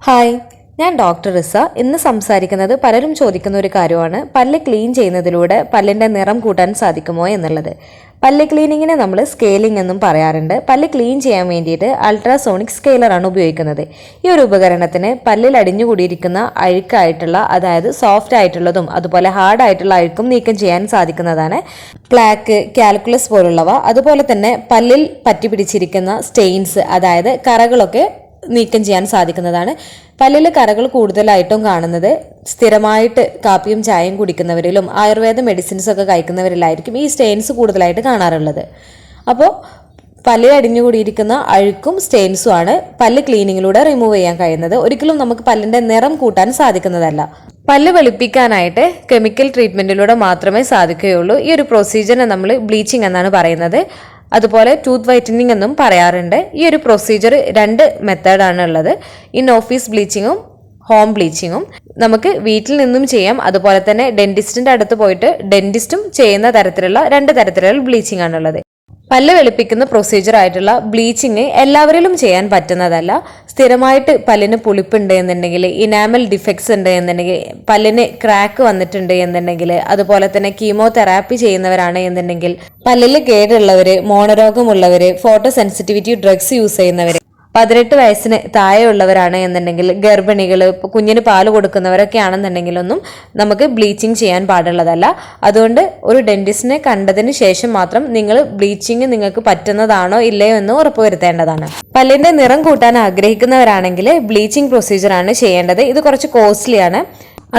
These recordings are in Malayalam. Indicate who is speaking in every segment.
Speaker 1: ഹായ്, ഞാൻ ഡോക്ടർ റിസ. ഇന്ന് സംസാരിക്കുന്നത് പലരും ചോദിക്കുന്ന ഒരു കാര്യമാണ്, പല്ല് ക്ലീൻ ചെയ്യുന്നതിലൂടെ പല്ലിൻ്റെ നിറം കൂട്ടാൻ സാധിക്കുമോ എന്നുള്ളത്. പല്ല് ക്ലീനിങ്ങിനെ നമ്മൾ സ്കെയിലിംഗ് എന്നും പറയാറുണ്ട്. പല്ല് ക്ലീൻ ചെയ്യാൻ വേണ്ടിയിട്ട് അൾട്രാസോണിക് സ്കെയിലറാണ് ഉപയോഗിക്കുന്നത്. ഈ ഒരു ഉപകരണത്തിന് പല്ലിൽ അടിഞ്ഞുകൂടിയിരിക്കുന്ന അഴുക്കായിട്ടുള്ള, അതായത് സോഫ്റ്റ് ആയിട്ടുള്ളതും അതുപോലെ ഹാർഡ് ആയിട്ടുള്ള അഴുക്കും നീക്കം ചെയ്യാൻ സാധിക്കുന്നതാണ്. പ്ലാക്ക്, കാൽക്കുലസ് പോലുള്ളവ, അതുപോലെ തന്നെ പല്ലിൽ പറ്റിപ്പിടിച്ചിരിക്കുന്ന സ്റ്റെയിൻസ്, അതായത് കറകളൊക്കെ നീക്കം ചെയ്യാൻ സാധിക്കുന്നതാണ്. പല്ലിൽ കറകൾ കൂടുതലായിട്ടും കാണുന്നത് സ്ഥിരമായിട്ട് കാപ്പിയും ചായയും കുടിക്കുന്നവരിലും ആയുർവേദ മെഡിസിൻസ് ഒക്കെ കഴിക്കുന്നവരിലായിരിക്കും ഈ സ്റ്റെയിൻസ് കൂടുതലായിട്ട് കാണാറുള്ളത്. അപ്പോൾ പല്ലിൽ അടിഞ്ഞുകൂടിയിരിക്കുന്ന അഴുക്കും സ്റ്റെയിൻസും ആണ് പല്ല് ക്ലീനിങ്ങിലൂടെ റിമൂവ് ചെയ്യാൻ കഴിയുന്നത്. ഒരിക്കലും നമുക്ക് പല്ലിന്റെ നിറം കൂട്ടാൻ സാധിക്കുന്നതല്ല. പല്ല് വെളുപ്പിക്കാനായിട്ട് കെമിക്കൽ ട്രീറ്റ്മെന്റിലൂടെ മാത്രമേ സാധിക്കുകയുള്ളൂ. ഈ ഒരു പ്രൊസീജിയറിനെ നമ്മൾ ബ്ലീച്ചിങ് എന്നാണ് പറയുന്നത്. അതുപോലെ ടൂത്ത് വൈറ്റനിങ് എന്നും പറയാറുണ്ട്. ഈ ഒരു പ്രൊസീജിയർ 2 മെത്തേഡാണ് ഉള്ളത്. ഇൻ ഓഫീസ് ബ്ലീച്ചിങ്ങും ഹോം ബ്ലീച്ചിങ്ങും. നമുക്ക് വീട്ടിൽ നിന്നും ചെയ്യാം, അതുപോലെ തന്നെ ഡെന്റിസ്റ്റിന്റെ അടുത്ത് പോയിട്ട് ഡെന്റിസ്റ്റും ചെയ്യുന്ന തരത്തിലുള്ള 2 തരത്തിലുള്ള ബ്ലീച്ചിങ് ആണുള്ളത്. പല്ല് വെളുപ്പിക്കുന്ന പ്രൊസീജിയർ ആയിട്ടുള്ള ബ്ലീച്ചിങ് എല്ലാവരിലും ചെയ്യാൻ പറ്റുന്നതല്ല. സ്ഥിരമായിട്ട് പല്ലിന് പുളിപ്പുണ്ട് എന്നുണ്ടെങ്കിൽ, ഇനാമൽ ഡിഫക്ട്സ് ഉണ്ട് എന്നുണ്ടെങ്കിൽ, പല്ലിന് ക്രാക്ക് വന്നിട്ടുണ്ട് എന്നുണ്ടെങ്കിൽ, അതുപോലെ തന്നെ കീമോതെറാപ്പി ചെയ്യുന്നവരാണ് എന്നുണ്ടെങ്കിൽ, പല്ലിൽ കേടുള്ളവര്, മോണരോഗമുള്ളവര്, ഫോട്ടോ സെൻസിറ്റിവിറ്റി ഡ്രഗ്സ് യൂസ് ചെയ്യുന്നവര്, 18 വയസ്സിന് താഴെയുള്ളവരാണ് എന്നുണ്ടെങ്കിൽ, ഗർഭിണികൾ, കുഞ്ഞിന് പാല് കൊടുക്കുന്നവരൊക്കെ ആണെന്നുണ്ടെങ്കിലൊന്നും നമുക്ക് ബ്ലീച്ചിങ് ചെയ്യാൻ പാടുള്ളതല്ല. അതുകൊണ്ട് ഒരു ഡെന്റിസ്റ്റിനെ കണ്ടതിന് ശേഷം മാത്രം നിങ്ങൾ ബ്ലീച്ചിങ് നിങ്ങൾക്ക് പറ്റുന്നതാണോ ഇല്ലയോ എന്ന് ഉറപ്പുവരുത്തേണ്ടതാണ്. പല്ലിന്റെ നിറം കൂട്ടാൻ ആഗ്രഹിക്കുന്നവരാണെങ്കിൽ ബ്ലീച്ചിങ് പ്രൊസീജിയർ ആണ് ചെയ്യേണ്ടത്. ഇത് കുറച്ച് കോസ്റ്റ്ലിയാണ്.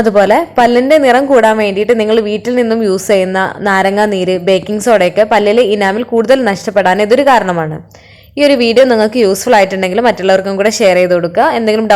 Speaker 1: അതുപോലെ പല്ലിന്റെ നിറം കൂടാൻ വേണ്ടിയിട്ട് നിങ്ങൾ വീട്ടിൽ നിന്നും യൂസ് ചെയ്യുന്ന നാരങ്ങ നീര്, ബേക്കിംഗ് സോഡയൊക്കെ പല്ലിലെ ഇനാമിൽ കൂടുതൽ നഷ്ടപ്പെടാൻ ഇതൊരു കാരണമാണ്. ഈ ഒരു വീഡിയോ നിങ്ങൾക്ക് യൂസ്ഫുൾ ആയിട്ടുണ്ടെങ്കിൽ മറ്റുള്ളവർക്കും കൂടെ ഷെയർ ചെയ്ത് കൊടുക്കുക. എന്തെങ്കിലും